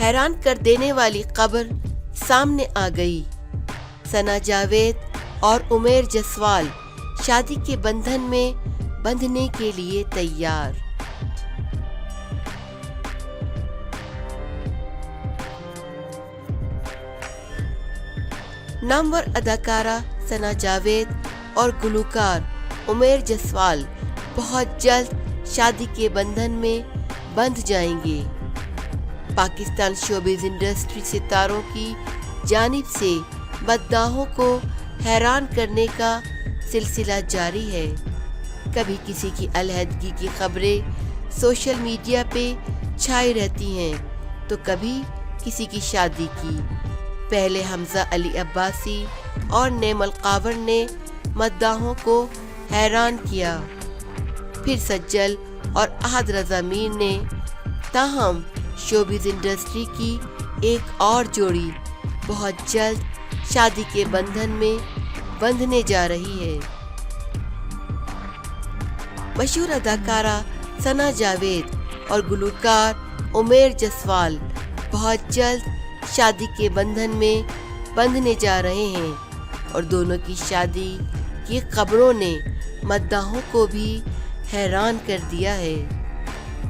حیران کر دینے والی خبر سامنے آ گئی۔ ثنا جاوید اور عمیر جسوال شادی کے بندھن میں بندھنے کے لیے تیار۔ نامور اداکارہ ثنا جاوید اور گلوکار عمیر جسوال بہت جلد شادی کے بندھن میں بندھ جائیں گے۔ پاکستان شوبز انڈسٹری ستاروں کی جانب سے مداحوں کو حیران کرنے کا سلسلہ جاری ہے۔ کبھی کسی کی علیحدگی کی خبریں سوشل میڈیا پہ چھائی رہتی ہیں تو کبھی کسی کی شادی کی۔ پہلے حمزہ علی عباسی اور نیمل قاور نے مداحوں کو حیران کیا، پھر سجل اور احد رضا میر نے۔ تاہم شوبز انڈسٹری کی ایک اور جوڑی بہت جلد شادی کے بندھن میں بندھنے جا رہی ہے۔ مشہور اداکارہ ثنا جاوید اور گلوکار عمیر جسوال بہت جلد شادی کے بندھن میں بندھنے جا رہے ہیں، اور دونوں کی شادی کی خبروں نے مداحوں کو بھی حیران کر دیا ہے۔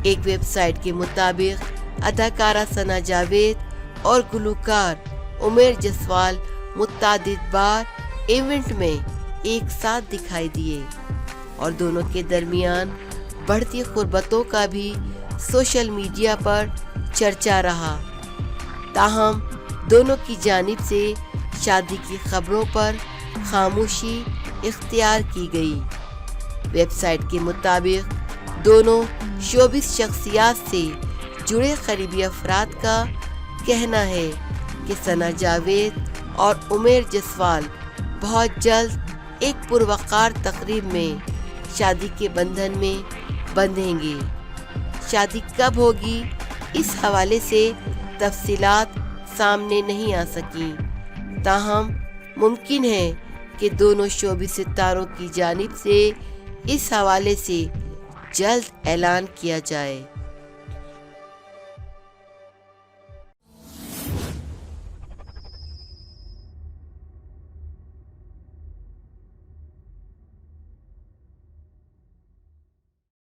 ایک ویب سائٹ کے مطابق اداکارہ ثنا جاوید اور گلوکار عمیر جسوال متعدد بار ایونٹ میں ایک ساتھ دکھائی دیے، اور دونوں کے درمیان بڑھتی قربتوں کا بھی سوشل میڈیا پر چرچا رہا۔ تاہم دونوں کی جانب سے شادی کی خبروں پر خاموشی اختیار کی گئی۔ ویب سائٹ کے مطابق دونوں شوبز شخصیات سے جڑے قریبی افراد کا کہنا ہے کہ ثنا جاوید اور عمیر جسوال بہت جلد ایک پروقار تقریب میں شادی کے بندھن میں بندھیں گے۔ شادی کب ہوگی، اس حوالے سے تفصیلات سامنے نہیں آ سکیں، تاہم ممکن ہے کہ دونوں شوبز ستاروں کی جانب سے اس حوالے سے جلد اعلان کیا جائے۔